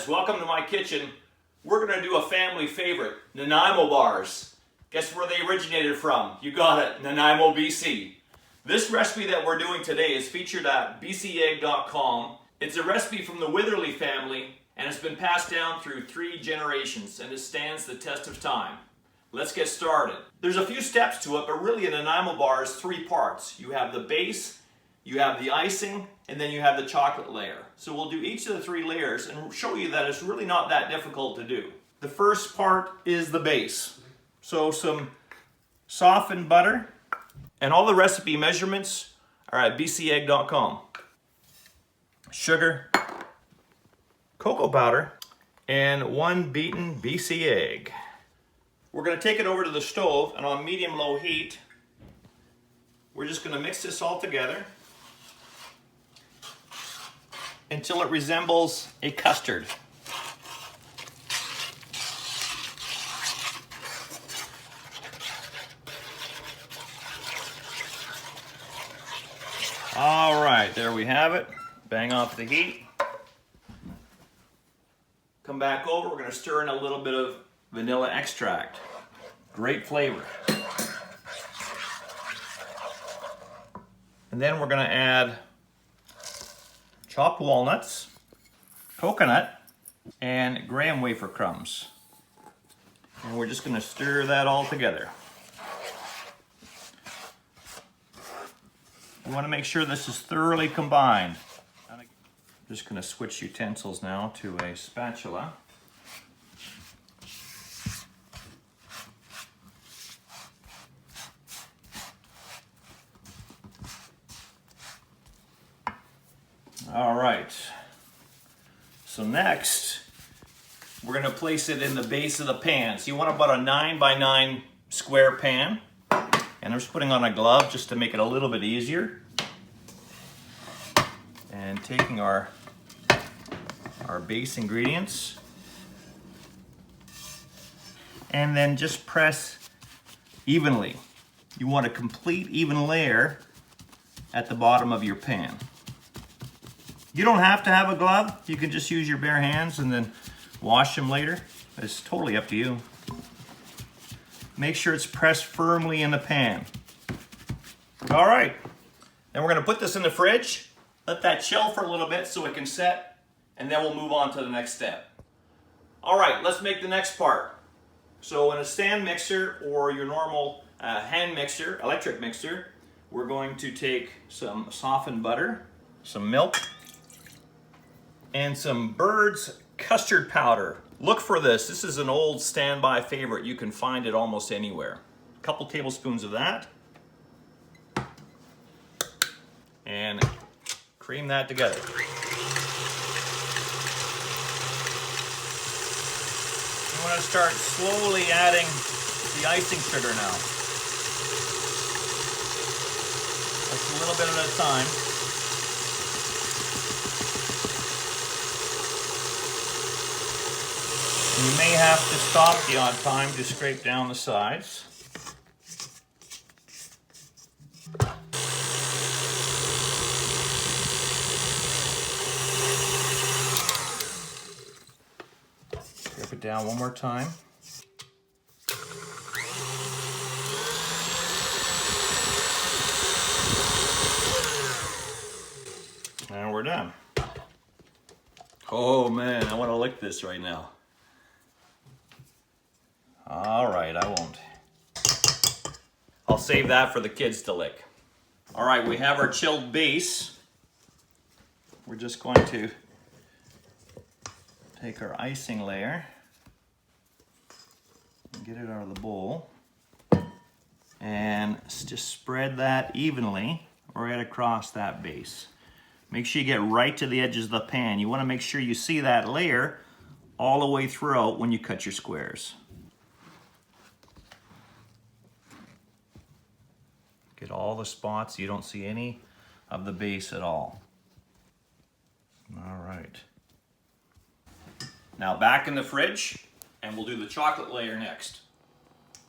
welcome to my kitchen. We're going to do a family favorite, Nanaimo Bars. Guess where they originated from? You got it, Nanaimo, BC. This recipe that we're doing today is featured at bcegg.com. It's a recipe from the Witherly family and it's been passed down through 3 generations and it stands the test of time. Let's get started. There's a few steps to it, but really a Nanaimo bar is 3 parts. You have the base, you have the icing, and then you have the chocolate layer. So we'll do each of the 3 layers and show you that it's really not that difficult to do. The first part is the base. So some softened butter, and all the recipe measurements are at bcegg.com. Sugar, cocoa powder, and 1 beaten BC egg. We're going to take it over to the stove and on medium-low heat, we're just going to mix this all together until it resembles a custard. All right, there we have it. Bang off the heat. Come back over, we're going to stir in a little bit of vanilla extract. Great flavor. And then we're going to add chopped walnuts, coconut, and graham wafer crumbs. And we're just going to stir that all together. You want to make sure this is thoroughly combined. I'm just going to switch utensils now to a spatula. All right, so next we're going to place it in the base of the pan. So you want about a 9 by 9 square pan, and I'm just putting on a glove just to make it a little bit easier. And taking our base ingredients and then just press evenly. You want a complete even layer at the bottom of your pan. You don't have to have a glove. You can just use your bare hands and then wash them later. It's totally up to you. Make sure it's pressed firmly in the pan. All right. Then we're going to put this in the fridge. Let that chill for a little bit so it can set, and then we'll move on to the next step. All right, let's make the next part. So in a stand mixer or your normal hand mixer, electric mixer, we're going to take some softened butter, some milk, and some Bird's custard powder. Look for this. This is an old standby favorite. You can find it almost anywhere. A couple tablespoons of that. And cream that together. You want to start slowly adding the icing sugar now. Just a little bit at a time. You may have to stop the odd time to scrape down the sides. Scrape it down one more time. And we're done. Oh man, I want to lick this right now. All right, I won't. I'll save that for the kids to lick. All right, we have our chilled base. We're just going to take our icing layer and get it out of the bowl and just spread that evenly right across that base. Make sure you get right to the edges of the pan. You want to make sure you see that layer all the way throughout when you cut your squares. Get all the spots. You don't see any of the base at all. All right. Now back in the fridge, and we'll do the chocolate layer next.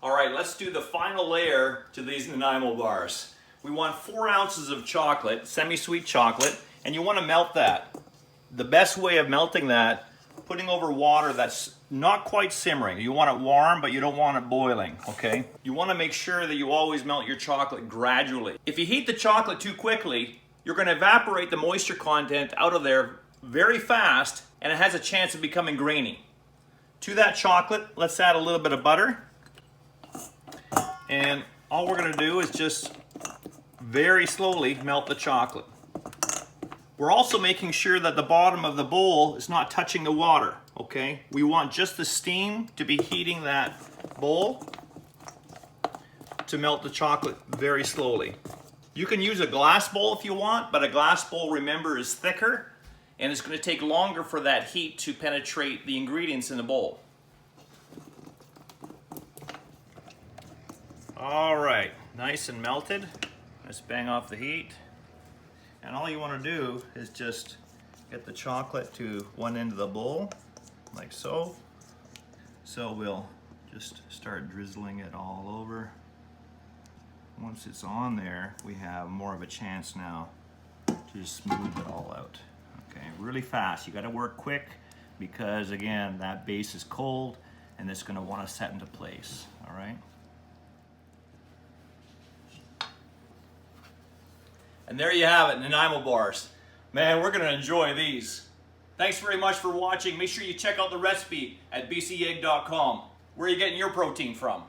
All right, let's do the final layer to these Nanaimo bars. We want 4 ounces of chocolate, semi-sweet chocolate, and you want to melt that. The best way of melting that putting over water that's not quite simmering. You want it warm, but you don't want it boiling, okay? You want to make sure that you always melt your chocolate gradually. If you heat the chocolate too quickly, you're going to evaporate the moisture content out of there very fast, and it has a chance of becoming grainy. To that chocolate, let's add a little bit of butter. And all we're going to do is just very slowly melt the chocolate. We're also making sure that the bottom of the bowl is not touching the water, okay? We want just the steam to be heating that bowl to melt the chocolate very slowly. You can use a glass bowl if you want, but a glass bowl, remember, is thicker, and it's going to take longer for that heat to penetrate the ingredients in the bowl. All right, nice and melted. Let's bang off the heat. And all you want to do is just get the chocolate to one end of the bowl, like so. So we'll just start drizzling it all over. Once it's on there, we have more of a chance now to smooth it all out. Okay, really fast. You got to work quick because, again, that base is cold and it's going to want to set into place. All right. And there you have it, Nanaimo Bars. Man, we're going to enjoy these. Thanks very much for watching. Make sure you check out the recipe at bcegg.com. Where are you getting your protein from?